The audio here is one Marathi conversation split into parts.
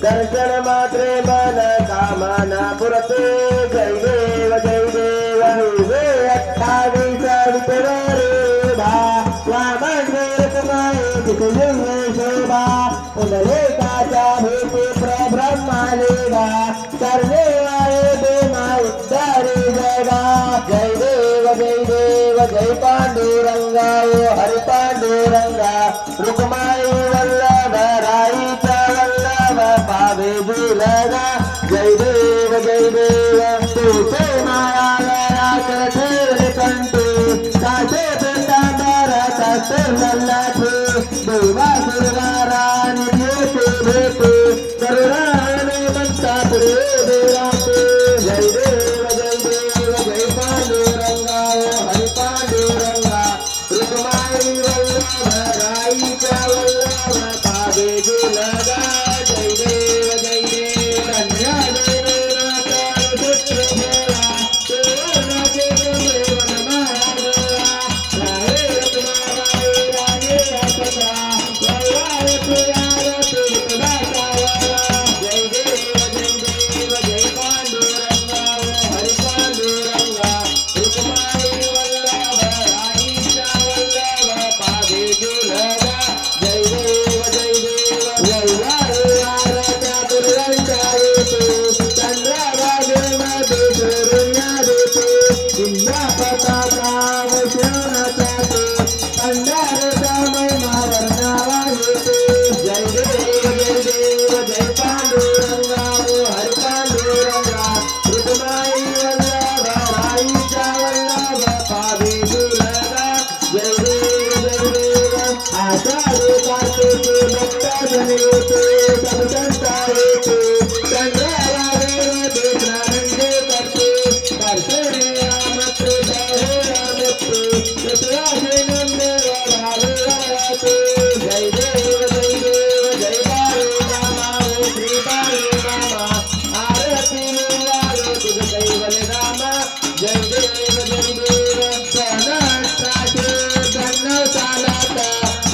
दर्शन मात्रे मन कामना पुरते जय देव वे 28 वितरेभा स्वामंगेरकमाय दिखयुगे शोभा उदलेकाचा भेटे प्रब्रह्मालेगा सर्वे आये देवा उद्धारे जगा जय देव जय पांडुरंगा हरि पांडुरंगा रुक्माई वल्लभ राईचा वल्लभ भेजुलगा जय देव तुझे माया गया ठेवले कंटे कासे पेटांडारा शास्त्र नल्लाथे देवा सुरवारा निधेते भेटे करुणाने म्हणता पुढे देवाते जय देव जय पांडुरंगा हरी पांडुरंगा रुक्माई वल्लभ राईच्या वल्लभ पावे जुलगा जय देव कन्या देवेला पुत्र देवा देवाचे देवन महादेवा राहे रत्नाबाई राहे अपता वल्लाय प्रियार तीर्थदा सावरा जय देव जय पांडुरंगा हरी पांडुरंगा रुक्माई वल्लभ राईच्या वल्लभ पावे जुलगा जय देव वल्लाय दुर्गांच्या येते चंद्रभागेमध्ये धरुण्या देते इंद्रा पताका वैष्णवनाचा ते पंढारेचा महिमा वर्णावा येते जय देव जय पांडुरंगा हरी पांडुरंगा रुक्माई वल्लभ राईच्या वल्लभ पावे जुलगा जय देव आषाढी कार्तिकी भक्तजन येते सब संता येते चंद्रभागेमध्ये प्रारंभे करते दर्शने रामत्रे जय रामत्रे कृष्णाचे नंदेवा भावेला राहते जय देव जय बाळू मामा श्री बाळू मामा आरती निवारे तुझ कैवल रामा जय देव सनष्टाचे धन्य चालता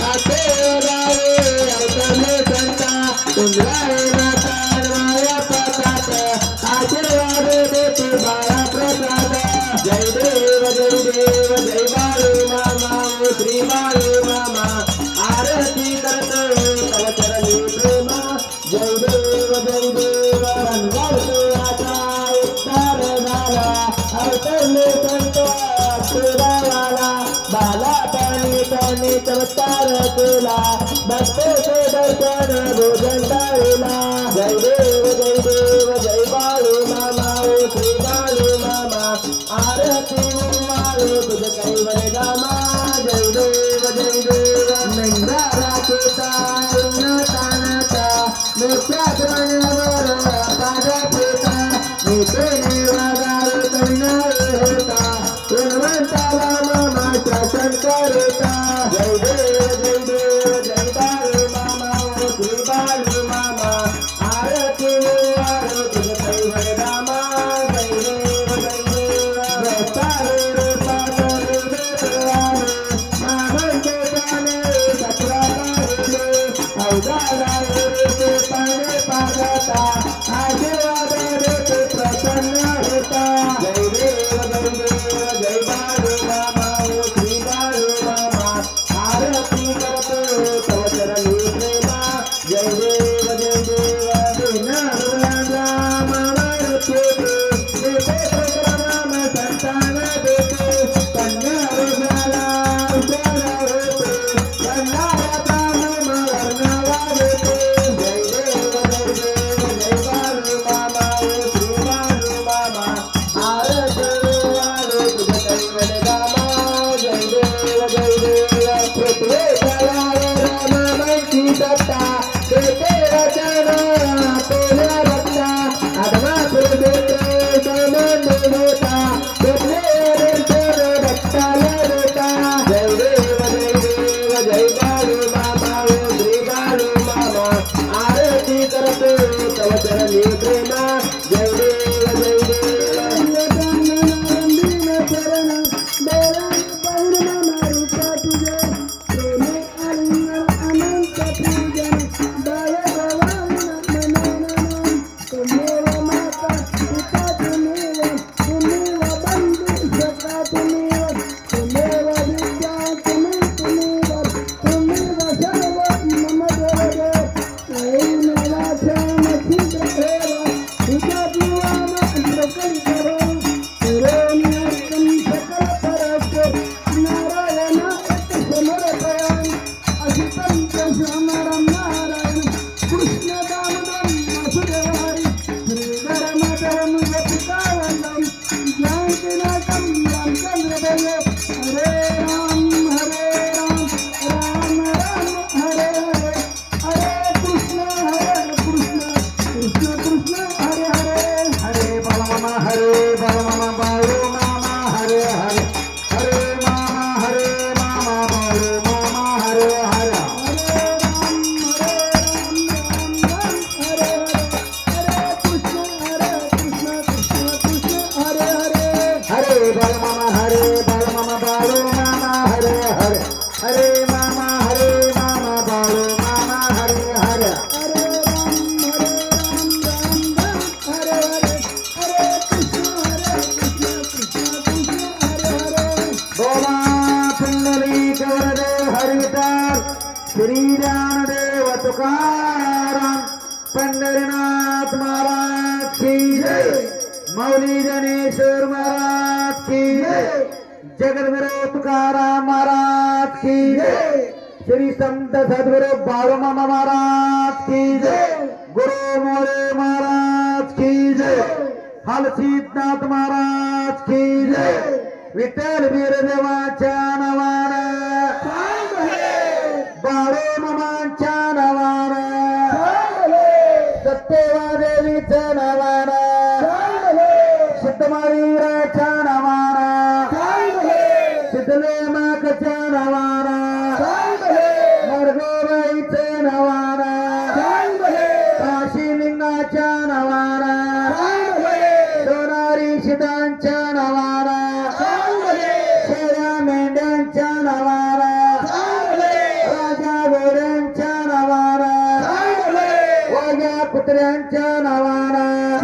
आते रावे अवतरले संता तुंद्राळे नाता माया प्रसाद आशीर्वाद देते बाळा प्रसाद जय देव जय बाळू मामा श्री बाळू मामा आरती करतो तव चरणी प्रेमा जय देव आता उद्धार झाला अवतरले संत अक्षरावाला बाला पाणी त्याने चमत्कार केला भक्तोचे दर्शन भोजन टाळला जय देव जय बाळू मामा श्री बाळू मामा आरती माळू तुझ कैवल गामा जय देव नंदारा केता उन्नतानाचा मोठ्या ध्वनीवर पादा पेता नेतेने वागावे कविनाळे होता गुणवंताला मामा शासन करता जय देव जय बाळू मामा श्री बाळू मामा आरती वाळू तुझ कैवल गामा जय देव रस्तारे पातळी देवाने मामांचे गाणे सत्रा पाहिले अवघाला ते पाणे पागता आशीर्वाद देते प्रसन्न होता जय देव जय बाळू मामा श्री बाळू मामा आरती करतो तव चरणी प्रेमा जय देव नारुलांना मामा रचेते देते प्रक्रम संतान देते कन्या रोगाला उद्धार होते कन्याचा महिमा वर्णावा देते जय देव जय बाळू मामा श्री बाळू मामा आरती वाळू तुझ कैवल गामा जय देव पृथ्वी तलावर मामांची दत्ता देते रचना आपल्या रत्ना आदमापूर देते सामान्य देता देते भक्ताला देता जय देव जय बाळू मामा श्री बाळू मामा आरती करतो तव चरणी प्रेमा जय देव Hey, तुकाराम पंढरीनाथ महाराज की जय माऊली ज्ञानेश्वर महाराज की जय जगद्गुरु तुकाराम महाराज की जय श्री संत सद्गुरु बाळूमामा महाराज की जय गुरु मोरे महाराज की जय हलसीनाथ महाराज की जय विठ्ठल वीरदेवाच्या नावानं बाळूमामांच्या नावानं सत्यवादेवीच्या नावानं सिद्धमहावीराच्या नावानं सिद्धलेमाकच्या नावानं मरगोबाईच्या नावानं काशीलिंगाच्या नावानं सोनारी शिदांच्या नावानं शेऱ्या मेंढ्यांच्या नावानं राजा घोड्यांच्या नावानं वाघ्या कुत्र्यांच्या नावानं